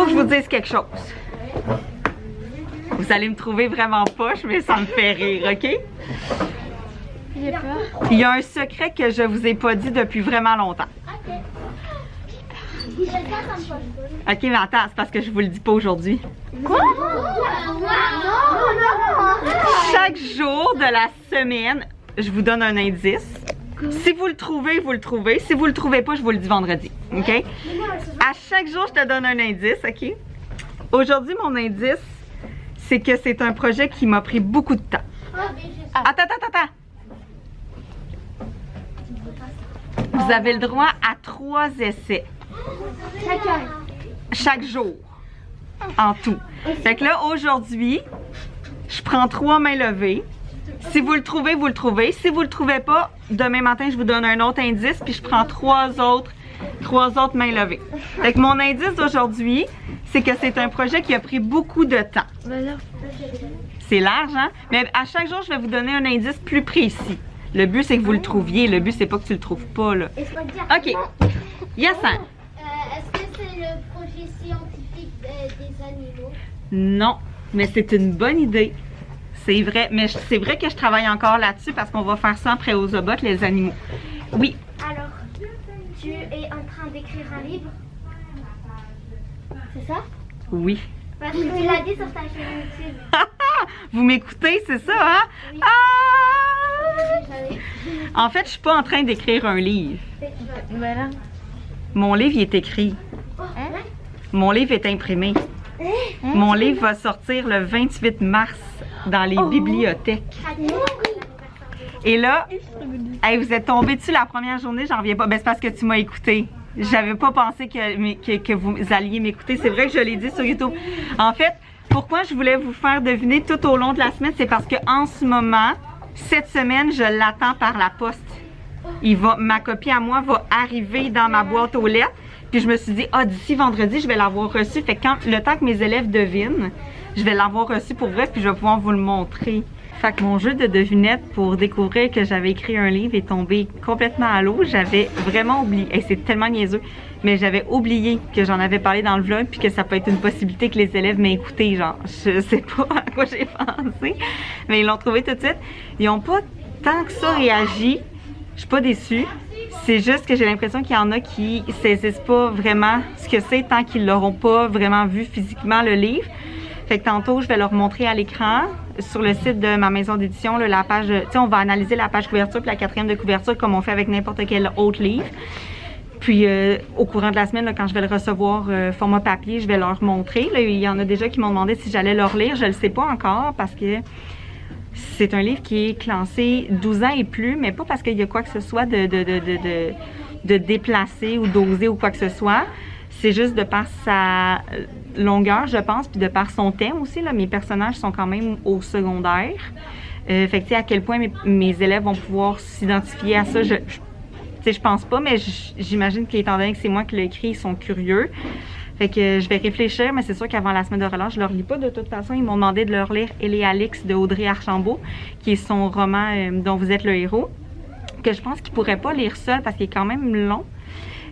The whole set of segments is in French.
faut que je vous dise quelque chose. Vous allez me trouver vraiment poche, mais ça me fait rire, OK? J'ai peur. Il y a un secret que je vous ai pas dit depuis vraiment longtemps. OK, mais attends, c'est parce que je vous le dis pas aujourd'hui. Quoi? Chaque jour de la semaine, je vous donne un indice. Si vous le trouvez, vous le trouvez. Si vous le trouvez pas, je vous le dis vendredi. OK? À chaque jour, je te donne un indice, OK? Aujourd'hui, mon indice, c'est que c'est un projet qui m'a pris beaucoup de temps. Attends. Vous avez le droit à 3 essais. Chaque jour. En tout. Fait que là, aujourd'hui, je prends 3 mains levées. Si vous le trouvez, vous le trouvez. Si vous le trouvez pas, demain matin, je vous donne un autre indice, puis je prends 3 autres mains levées. Fait que mon indice d'aujourd'hui, c'est que c'est un projet qui a pris beaucoup de temps. C'est large, hein? Mais à chaque jour, je vais vous donner un indice plus précis. Le but, c'est que vous le trouviez. Le but, c'est pas que tu le trouves pas, là. OK. Yassin. Est-ce que c'est le projet scientifique des animaux? Non, mais c'est une bonne idée. C'est vrai, mais c'est vrai que je travaille encore là-dessus parce qu'on va faire ça après aux Obots, les animaux. Oui. Alors, tu es en train d'écrire un livre? C'est ça? Oui. Parce que tu l'as dit sur ta chaîne YouTube. Vous m'écoutez, c'est ça, hein? Oui. En fait, je suis pas en train d'écrire un livre. Voilà. Mon livre, il est écrit. Mon livre est imprimé. Mon livre va sortir le 28 mars dans les bibliothèques. Et là, hey, vous êtes tombés dessus la première journée, j'en reviens pas. Ben, c'est parce que tu m'as écouté. J'avais pas pensé que vous alliez m'écouter. C'est vrai que je l'ai dit sur YouTube. En fait, pourquoi je voulais vous faire deviner tout au long de la semaine, c'est parce que en ce moment, cette semaine, je l'attends par la poste. Ma copie à moi va arriver dans ma boîte aux lettres. Puis je me suis dit, d'ici vendredi, je vais l'avoir reçu. Fait que le temps que mes élèves devinent, je vais l'avoir reçu pour vrai, puis je vais pouvoir vous le montrer. Fait que mon jeu de devinette pour découvrir que j'avais écrit un livre est tombé complètement à l'eau. J'avais vraiment oublié. Et c'est tellement niaiseux. Mais j'avais oublié que j'en avais parlé dans le vlog, puis que ça peut être une possibilité que les élèves m'aient écouté. Genre, je sais pas à quoi j'ai pensé. Mais ils l'ont trouvé tout de suite. Ils ont pas tant que ça réagi. Je suis pas déçue. C'est juste que j'ai l'impression qu'il y en a qui saisissent pas vraiment ce que c'est tant qu'ils l'auront pas vraiment vu physiquement le livre. Fait que tantôt, je vais leur montrer à l'écran sur le site de ma maison d'édition la page. Tu sais, on va analyser la page couverture puis la 4e de couverture comme on fait avec n'importe quel autre livre. Puis au courant de la semaine, là, quand je vais le recevoir format papier, je vais leur montrer. Là, il y en a déjà qui m'ont demandé si j'allais leur lire. Je le sais pas encore parce que c'est un livre qui est classé 12 ans et plus, mais pas parce qu'il y a quoi que ce soit de déplacé ou d'osé ou quoi que ce soit. C'est juste de par sa longueur, je pense, puis de par son thème aussi. Là, mes personnages sont quand même au secondaire. Fait que tu sais à quel point mes élèves vont pouvoir s'identifier à ça, je pense pas, mais j'imagine qu'étant donné que c'est moi qui l'ai écrit, ils sont curieux. Fait que je vais réfléchir, mais c'est sûr qu'avant la semaine de relâche, je leur lis pas de toute façon. Ils m'ont demandé de leur lire Elle et Alix de Audrey Archambault, qui est son roman dont vous êtes le héros, que je pense qu'ils pourraient pas lire seul parce qu'il est quand même long.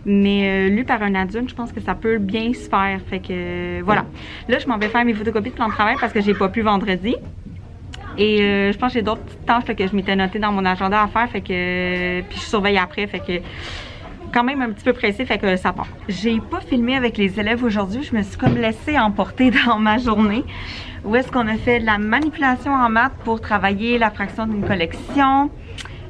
Mais lu par un adulte, je pense que ça peut bien se faire. Fait que voilà. Là, je m'en vais faire mes photocopies de plan de travail parce que j'ai pas pu vendredi. Et je pense que j'ai d'autres petites tâches là, que je m'étais notées dans mon agenda à faire. Fait que puis je surveille après. Fait que quand même un petit peu pressée, fait que ça part. J'ai pas filmé avec les élèves aujourd'hui. Je me suis comme laissée emporter dans ma journée. Où est-ce qu'on a fait de la manipulation en maths pour travailler la fraction d'une collection.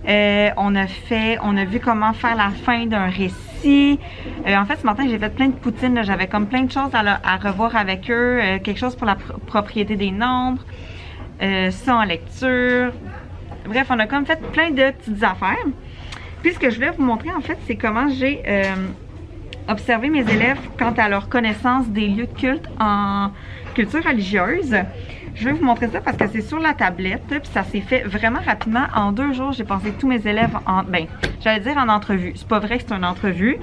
On a vu comment faire la fin d'un récit. En fait, ce matin, j'ai fait plein de poutines. J'avais comme plein de choses à revoir avec eux. Quelque chose pour la propriété des nombres. Ça en lecture. Bref, on a comme fait plein de petites affaires. Puis ce que je voulais vous montrer, en fait, c'est comment j'ai observé mes élèves quant à leur connaissance des lieux de culte en culture religieuse. Je vais vous montrer ça parce que c'est sur la tablette, puis ça s'est fait vraiment rapidement. En 2 jours, j'ai passé tous mes élèves j'allais dire en entrevue. C'est pas vrai que c'est une entrevue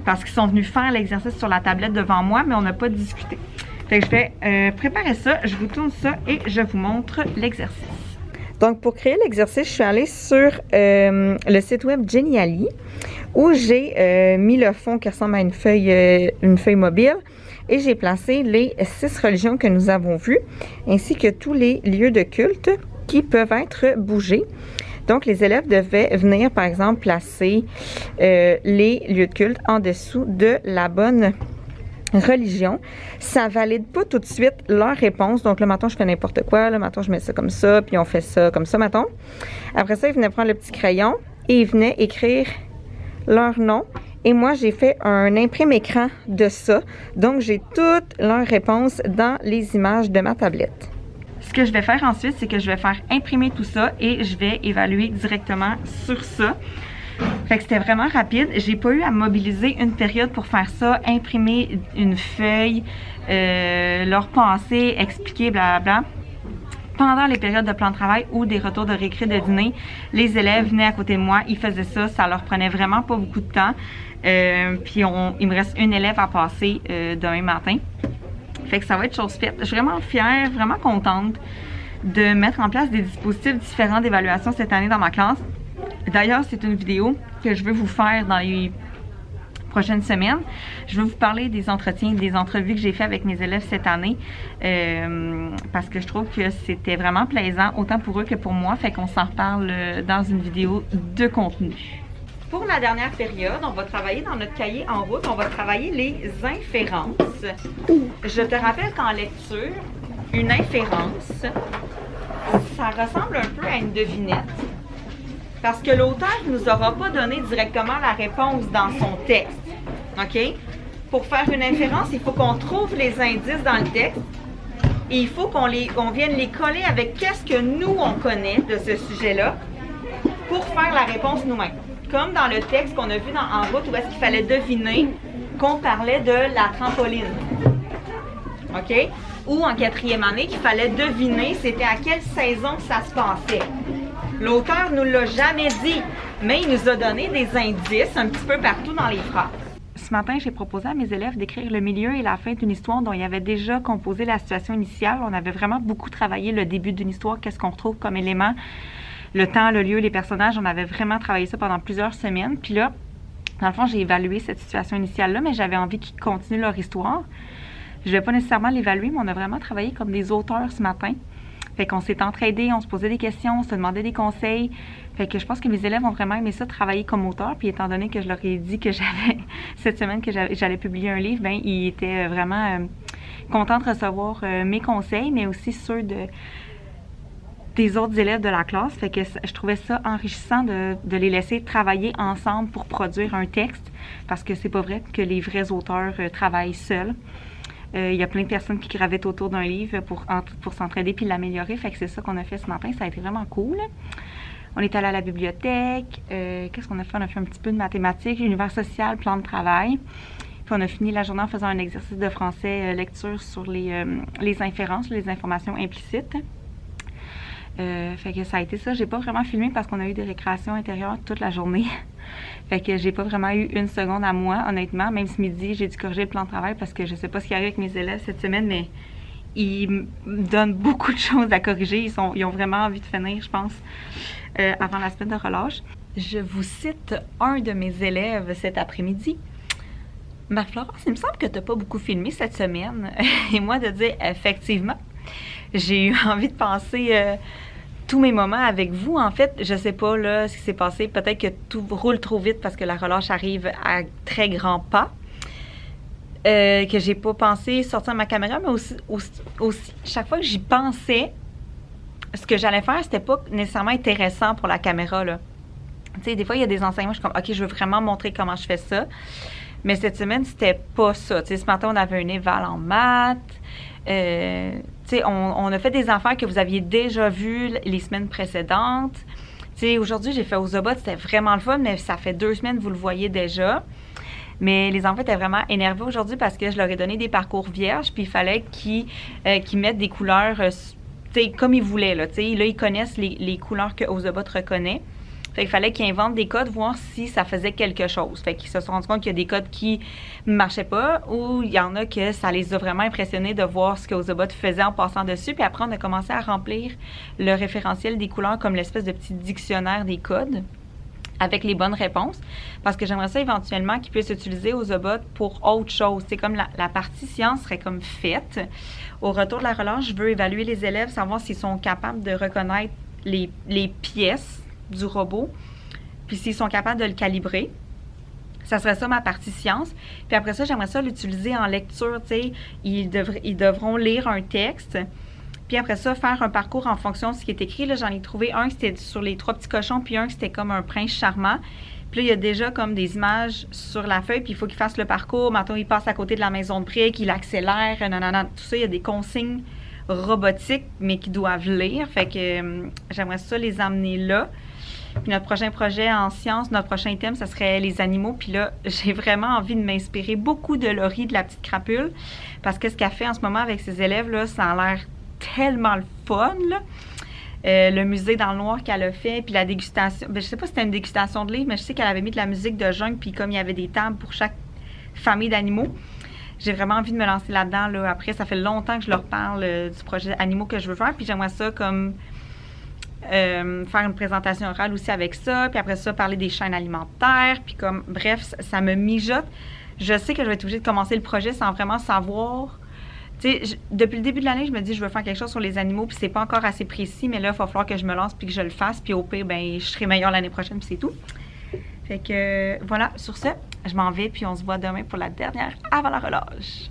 parce qu'ils sont venus faire l'exercice sur la tablette devant moi, mais on n'a pas discuté. Fait que je vais préparer ça, je vous tourne ça et je vous montre l'exercice. Donc, pour créer l'exercice, je suis allée sur le site web Geniali où j'ai mis le fond qui ressemble à une feuille mobile et j'ai placé les 6 religions que nous avons vues ainsi que tous les lieux de culte qui peuvent être bougés. Donc, les élèves devaient venir, par exemple, placer les lieux de culte en dessous de la bonne religion. Ça valide pas tout de suite leur réponse. Donc, le matin, je fais n'importe quoi. Le matin, je mets ça comme ça, puis on fait ça comme ça, mettons. Après ça, ils venaient prendre le petit crayon et ils venaient écrire leur nom. Et moi, j'ai fait un imprime-écran de ça. Donc, j'ai toutes leurs réponses dans les images de ma tablette. Ce que je vais faire ensuite, c'est que je vais faire imprimer tout ça et je vais évaluer directement sur ça. Fait que c'était vraiment rapide. J'ai pas eu à mobiliser une période pour faire ça, imprimer une feuille, leur penser, expliquer, blablabla. Pendant les périodes de plan de travail ou des retours de récré de dîner, les élèves venaient à côté de moi, ils faisaient ça, ça leur prenait vraiment pas beaucoup de temps. Puis il me reste une élève à passer demain matin. Fait que ça va être chose faite. Je suis vraiment fière, vraiment contente de mettre en place des dispositifs différents d'évaluation cette année dans ma classe. D'ailleurs, c'est une vidéo que je veux vous faire dans les prochaines semaines. Je veux vous parler des entretiens, des entrevues que j'ai fait avec mes élèves cette année parce que je trouve que c'était vraiment plaisant, autant pour eux que pour moi. Fait qu'on s'en reparle dans une vidéo de contenu. Pour la dernière période, on va travailler dans notre cahier en route, on va travailler les inférences. Je te rappelle qu'en lecture, une inférence, ça ressemble un peu à une devinette. Parce que l'auteur ne nous aura pas donné directement la réponse dans son texte. OK? Pour faire une inférence, il faut qu'on trouve les indices dans le texte et il faut qu'on vienne les coller avec qu'est-ce que nous, on connaît de ce sujet-là pour faire la réponse nous-mêmes. Comme dans le texte qu'on a vu en route où est-ce qu'il fallait deviner qu'on parlait de la trampoline. OK? Ou en 4e année qu'il fallait deviner c'était à quelle saison que ça se passait. L'auteur ne nous l'a jamais dit, mais il nous a donné des indices un petit peu partout dans les phrases. Ce matin, j'ai proposé à mes élèves d'écrire le milieu et la fin d'une histoire dont il y avait déjà composé la situation initiale. On avait vraiment beaucoup travaillé le début d'une histoire, qu'est-ce qu'on retrouve comme élément, le temps, le lieu, les personnages. On avait vraiment travaillé ça pendant plusieurs semaines. Puis là, dans le fond, j'ai évalué cette situation initiale-là, mais j'avais envie qu'ils continuent leur histoire. Je ne vais pas nécessairement l'évaluer, mais on a vraiment travaillé comme des auteurs ce matin. Fait qu'on s'est entraidés, on se posait des questions, on se demandait des conseils. Fait que je pense que mes élèves ont vraiment aimé ça, travailler comme auteur. Puis étant donné que je leur ai dit que j'avais, cette semaine, que j'allais publier un livre, bien, ils étaient vraiment contents de recevoir mes conseils, mais aussi ceux des autres élèves de la classe. Fait que je trouvais ça enrichissant de les laisser travailler ensemble pour produire un texte. Parce que c'est pas vrai que les vrais auteurs travaillent seuls. Il y a plein de personnes qui gravitent autour d'un livre pour s'entraider puis l'améliorer. Fait que c'est ça qu'on a fait ce matin. Ça a été vraiment cool. On est allé à la bibliothèque. Qu'est-ce qu'on a fait? On a fait un petit peu de mathématiques, univers social, plan de travail. Puis on a fini la journée en faisant un exercice de français lecture sur les inférences, les informations implicites. Fait que ça a été ça. J'ai pas vraiment filmé parce qu'on a eu des récréations intérieures toute la journée. Fait que j'ai pas vraiment eu une seconde à moi, honnêtement. Même ce midi, j'ai dû corriger le plan de travail parce que je sais pas ce qui arrive avec mes élèves cette semaine, mais ils me donnent beaucoup de choses à corriger. Ils ont vraiment envie de finir, je pense, avant la semaine de relâche. Je vous cite un de mes élèves cet après-midi. Marie-Florence, il me semble que tu n'as pas beaucoup filmé cette semaine. Et moi, de dire effectivement, j'ai eu envie de passer tous mes moments avec vous. En fait, je sais pas là ce qui s'est passé. Peut-être que tout roule trop vite parce que la relâche arrive à très grands pas. Que j'ai pas pensé sortir ma caméra, mais aussi chaque fois que j'y pensais, ce que j'allais faire, c'était pas nécessairement intéressant pour la caméra, là. Tu sais, des fois, il y a des enseignements, je suis comme, OK, je veux vraiment montrer comment je fais ça. Mais cette semaine, c'était pas ça. Tu sais, ce matin, on avait un éval en maths. Tu sais, on a fait des affaires que vous aviez déjà vues les semaines précédentes. Tu sais, aujourd'hui, j'ai fait aux Zobot, c'était vraiment le fun, mais ça fait 2 semaines, vous le voyez déjà. Mais les enfants étaient vraiment énervés aujourd'hui parce que je leur ai donné des parcours vierges, puis il fallait qu'ils mettent des couleurs, tu sais, comme ils voulaient, là. Tu sais, là, ils connaissent les couleurs que Ozobot reconnaît. Fait qu'il fallait qu'ils inventent des codes, voir si ça faisait quelque chose. Fait qu'ils se sont rendus compte qu'il y a des codes qui marchaient pas, ou il y en a que ça les a vraiment impressionnés de voir ce que Ozobot faisait en passant dessus. Puis après, on a commencé à remplir le référentiel des couleurs comme l'espèce de petit dictionnaire des codes avec les bonnes réponses, parce que j'aimerais ça éventuellement qu'ils puissent utiliser Ozobot pour autre chose. C'est comme la partie science serait comme faite. Au retour de la relâche, je veux évaluer les élèves, savoir s'ils sont capables de reconnaître les pièces du robot, puis s'ils sont capables de le calibrer. Ça serait ça ma partie science. Puis après ça, j'aimerais ça l'utiliser en lecture, tu sais. Ils devront lire un texte, puis après ça, faire un parcours en fonction de ce qui est écrit. Là, j'en ai trouvé un qui c'était sur les 3 petits cochons, puis un qui c'était comme un prince charmant. Puis là, il y a déjà comme des images sur la feuille, puis il faut qu'il fasse le parcours. Maintenant, il passe à côté de la maison de briques, il accélère, nanana. Tout ça, il y a des consignes robotiques, mais qui doivent lire. Fait que j'aimerais ça les amener là. Puis notre prochain projet en sciences, notre prochain thème, ça serait les animaux. Puis là, j'ai vraiment envie de m'inspirer beaucoup de Laurie, de la petite crapule, parce que ce qu'elle fait en ce moment avec ses élèves, là, ça a l'air tellement le fun, là. Le musée dans le noir qu'elle a fait, puis la dégustation. Ben, je sais pas si c'était une dégustation de livres, mais je sais qu'elle avait mis de la musique de jungle, puis comme il y avait des tables pour chaque famille d'animaux, j'ai vraiment envie de me lancer là-dedans. Là. Après, ça fait longtemps que je leur parle du projet animaux que je veux faire, puis j'aimerais ça comme faire une présentation orale aussi avec ça, puis après ça, parler des chaînes alimentaires, puis comme, bref, ça me mijote. Je sais que je vais être obligée de commencer le projet sans vraiment savoir. Tu sais, depuis le début de l'année, je me dis je veux faire quelque chose sur les animaux, puis c'est pas encore assez précis, mais là, il va falloir que je me lance puis que je le fasse, puis au pire, ben, je serai meilleure l'année prochaine, puis c'est tout. Fait que, voilà, sur ce, je m'en vais, puis on se voit demain pour la dernière avant la relâche.